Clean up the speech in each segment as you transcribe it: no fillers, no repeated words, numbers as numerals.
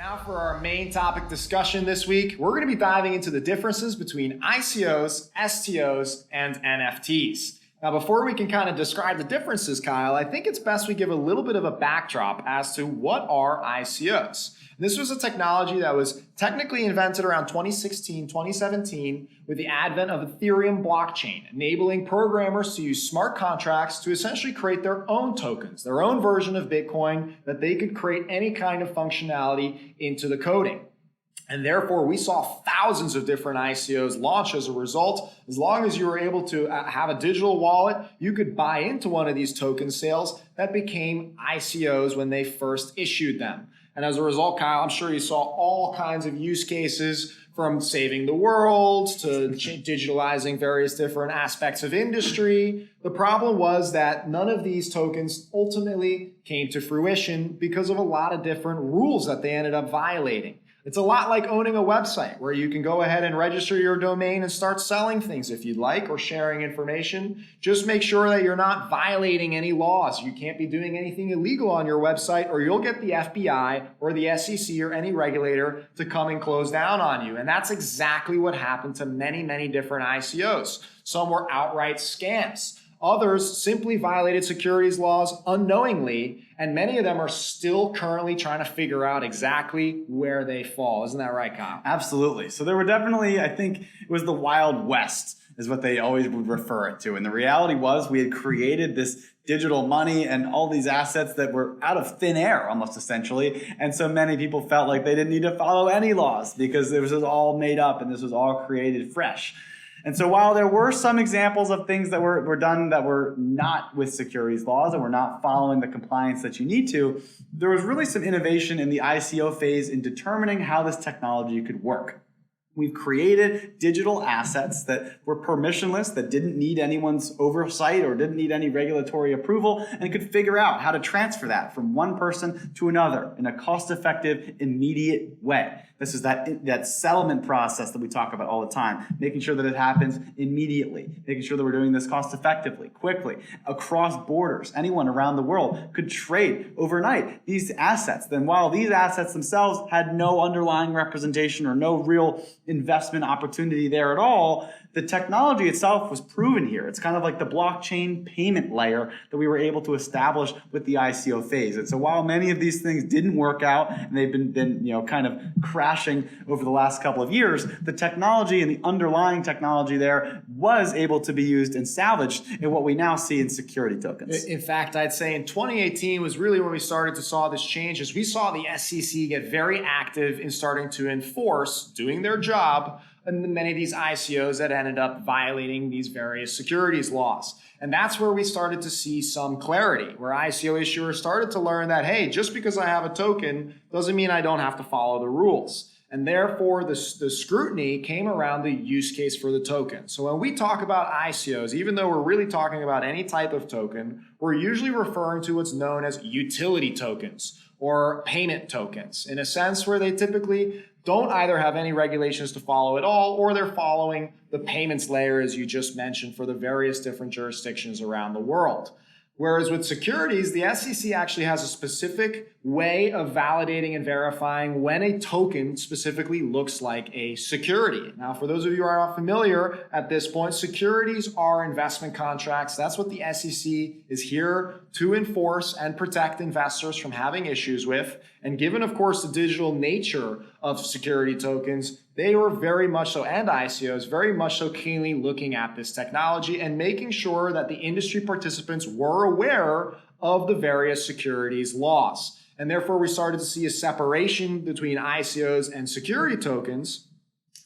Now for our main topic discussion this week, we're going to be diving into the differences between ICOs, STOs, and NFTs. Now, before we can kind of describe the differences, Kyle, I think it's best we give a little bit of a backdrop as to what are ICOs. This was a technology that was technically invented around 2016, 2017 with the advent of Ethereum blockchain, enabling programmers to use smart contracts to essentially create their own tokens, their own version of Bitcoin that they could create any kind of functionality into the coding. And therefore, we saw thousands of different ICOs launch as a result. As long as you were able to have a digital wallet, you could buy into one of these token sales that became ICOs when they first issued them. And as a result, Kyle, I'm sure you saw all kinds of use cases from saving the world to digitalizing various different aspects of industry. The problem was that none of these tokens ultimately came to fruition because of a lot of different rules that they ended up violating. It's a lot like owning a website where you can go ahead and register your domain and start selling things if you'd like, or sharing information. Just make sure that you're not violating any laws. You can't be doing anything illegal on your website, or you'll get the FBI or the SEC or any regulator to come and close down on you. And that's exactly what happened to many, many different ICOs. Some were outright scams. Others simply violated securities laws unknowingly, and many of them are still currently trying to figure out exactly where they fall. Isn't that right, Kyle? Absolutely. So there were definitely, I think it was the Wild West is what they always would refer it to. And the reality was we had created this digital money and all these assets that were out of thin air almost essentially. And so many people felt like they didn't need to follow any laws because it was all made up and this was all created fresh. And so while there were some examples of things that were done that were not with securities laws and were not following the compliance that you need to, there was really some innovation in the ICO phase in determining how this technology could work. We've created digital assets that were permissionless, that didn't need anyone's oversight or didn't need any regulatory approval, and could figure out how to transfer that from one person to another in a cost-effective, immediate way. This is that settlement process that we talk about all the time, making sure that it happens immediately, making sure that we're doing this cost-effectively, quickly, across borders. Anyone around the world could trade overnight these assets. Then while these assets themselves had no underlying representation or no real investment opportunity there at all, the technology itself was proven here. It's kind of like the blockchain payment layer that we were able to establish with the ICO phase. And so while many of these things didn't work out and they've been kind of crashing over the last couple of years, the technology and the underlying technology there was able to be used and salvaged in what we now see in security tokens. In fact, I'd say in 2018 was really when we started to saw this change, as we saw the SEC get very active in starting to enforce, doing their job, and many of these ICOs that ended up violating these various securities laws. And that's where we started to see some clarity, where ICO issuers started to learn that, hey, just because I have a token doesn't mean I don't have to follow the rules. And therefore, the scrutiny came around the use case for the token. So when we talk about ICOs, even though we're really talking about any type of token, we're usually referring to what's known as utility tokens or payment tokens, in a sense where they typically don't either have any regulations to follow at all, or they're following the payments layer, as you just mentioned, for the various different jurisdictions around the world. Whereas with securities, the SEC actually has a specific way of validating and verifying when a token specifically looks like a security. Now, for those of you who are not familiar at this point, securities are investment contracts. That's what the SEC is here to enforce and protect investors from having issues with. And given, of course, the digital nature of security tokens, they were very much so, and ICOs, very much so keenly looking at this technology and making sure that the industry participants were aware of the various securities laws. And therefore, we started to see a separation between ICOs and security tokens.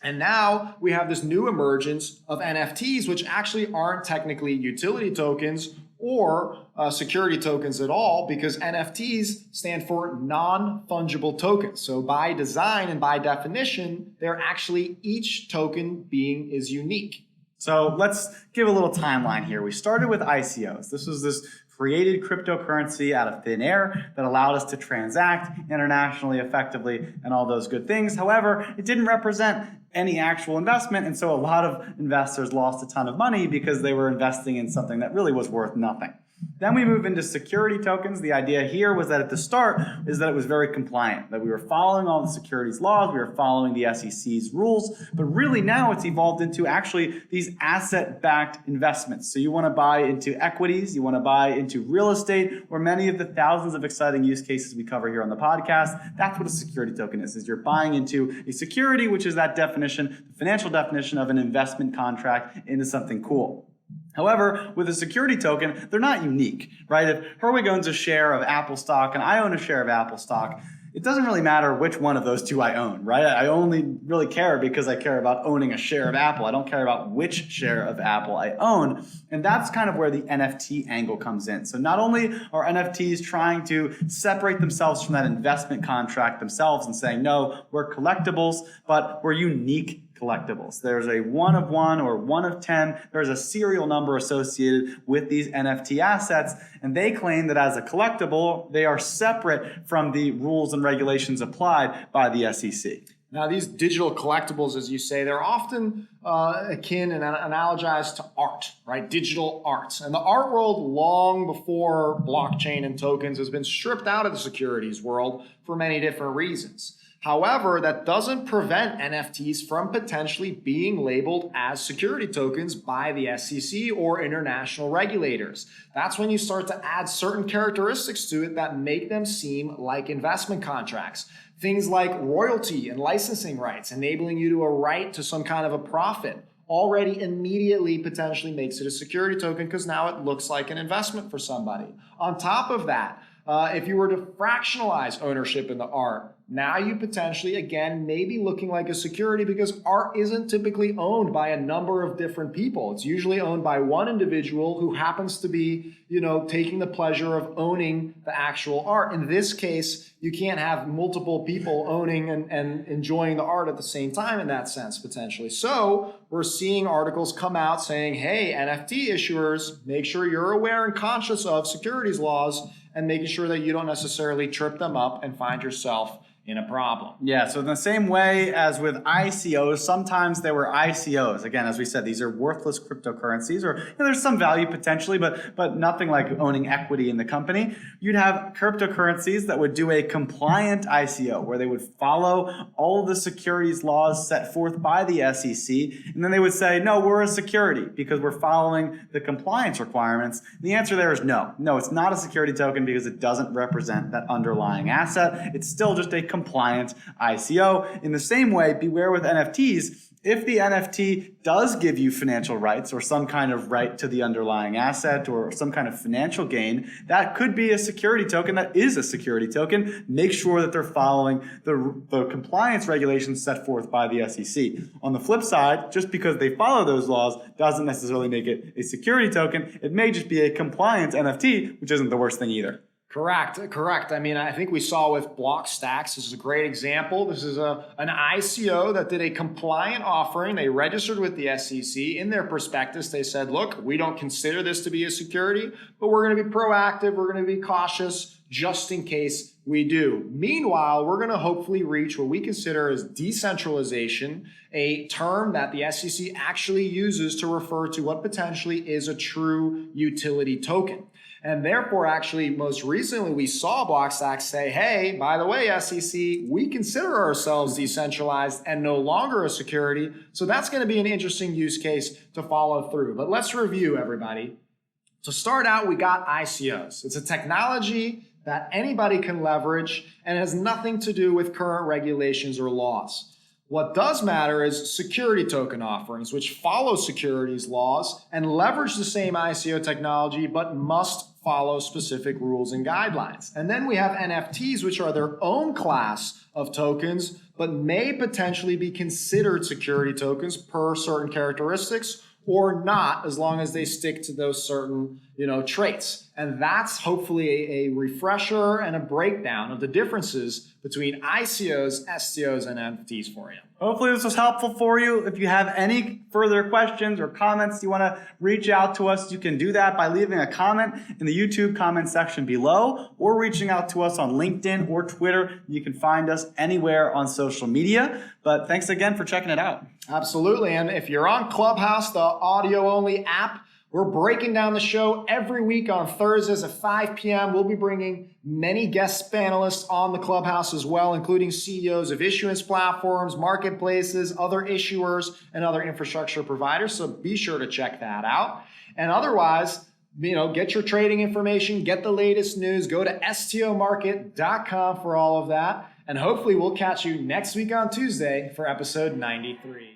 And now we have this new emergence of NFTs, which actually aren't technically utility tokens or security tokens at all, because NFTs stand for non-fungible tokens. So by design and by definition, they're actually each token being is unique. So let's give a little timeline here. We started with ICOs. This was this created cryptocurrency out of thin air that allowed us to transact internationally effectively and all those good things. However, it didn't represent any actual investment, and so a lot of investors lost a ton of money because they were investing in something that really was worth nothing. Then we move into security tokens. The idea here was that at the start is that it was very compliant, that we were following all the securities laws, we were following the SEC's rules, but really now it's evolved into actually these asset-backed investments. So you want to buy into equities, you want to buy into real estate, or many of the thousands of exciting use cases we cover here on the podcast. That's what a security token is you're buying into a security, which is that definition, the financial definition of an investment contract into something cool. However, with a security token, they're not unique, right? If Herwig owns a share of Apple stock and I own a share of Apple stock, it doesn't really matter which one of those two I own, right? I only really care because I care about owning a share of Apple. I don't care about which share of Apple I own. And that's kind of where the NFT angle comes in. So not only are NFTs trying to separate themselves from that investment contract themselves and saying, no, we're collectibles, but we're unique collectibles. There's a 1 of 1 or 1 of 10. There's a serial number associated with these NFT assets, and they claim that as a collectible, they are separate from the rules and regulations applied by the SEC. Now, these digital collectibles, as you say, they're often akin and analogized to art, right? Digital art. And the art world, long before blockchain and tokens, has been stripped out of the securities world for many different reasons. However, that doesn't prevent NFTs from potentially being labeled as security tokens by the SEC or international regulators. That's when you start to add certain characteristics to it that make them seem like investment contracts. Things like royalty and licensing rights, enabling you to a right to some kind of a profit, already immediately potentially makes it a security token because now it looks like an investment for somebody. On top of that, if you were to fractionalize ownership in the art, now you potentially, again, may be looking like a security because art isn't typically owned by a number of different people. It's usually owned by one individual who happens to be, taking the pleasure of owning the actual art. In this case, you can't have multiple people owning and enjoying the art at the same time in that sense, potentially. So we're seeing articles come out saying, hey, NFT issuers, make sure you're aware and conscious of securities laws and making sure that you don't necessarily trip them up and find yourself in a problem. Yeah, so in the same way as with ICOs, sometimes there were ICOs. Again, as we said, these are worthless cryptocurrencies, or there's some value potentially, but nothing like owning equity in the company. You'd have cryptocurrencies that would do a compliant ICO, where they would follow all of the securities laws set forth by the SEC, and then they would say, no, we're a security because we're following the compliance requirements. And the answer there is no. No, it's not a security token because it doesn't represent that underlying asset. It's still just a compliant ICO. In the same way, beware with NFTs. If the NFT does give you financial rights or some kind of right to the underlying asset or some kind of financial gain, that could be a security token. That is a security token. Make sure that they're following the compliance regulations set forth by the SEC. On the flip side, just because they follow those laws doesn't necessarily make it a security token. It may just be a compliant NFT, which isn't the worst thing either. Correct. I mean, I think we saw with Blockstacks, this is a great example. This is an ICO that did a compliant offering. They registered with the SEC. In their prospectus, they said, look, we don't consider this to be a security, but we're going to be proactive. We're going to be cautious just in case we do. Meanwhile, we're going to hopefully reach what we consider as decentralization, a term that the SEC actually uses to refer to what potentially is a true utility token. And therefore, actually, most recently, we saw Blockstacks say, hey, by the way, SEC, we consider ourselves decentralized and no longer a security. So that's going to be an interesting use case to follow through. But let's review, everybody. To start out, we got ICOs. It's a technology that anybody can leverage and has nothing to do with current regulations or laws. What does matter is security token offerings, which follow securities laws and leverage the same ICO technology, but must follow specific rules and guidelines. And then we have NFTs, which are their own class of tokens, but may potentially be considered security tokens per certain characteristics or not, as long as they stick to those certain, traits. And that's hopefully a refresher and a breakdown of the differences between ICOs, STOs, and NFTs for you. Hopefully this was helpful for you. If you have any further questions or comments you want to reach out to us, you can do that by leaving a comment in the YouTube comment section below or reaching out to us on LinkedIn or Twitter. You can find us anywhere on social media. But thanks again for checking it out. Absolutely. And if you're on Clubhouse, the audio-only app, We're breaking down the show every week on Thursdays at 5 p.m. We'll be bringing many guest panelists on the Clubhouse as well, including CEOs of issuance platforms, marketplaces, other issuers, and other infrastructure providers. So be sure to check that out. And otherwise, get your trading information, get the latest news, go to stomarket.com for all of that. And hopefully we'll catch you next week on Tuesday for episode 93.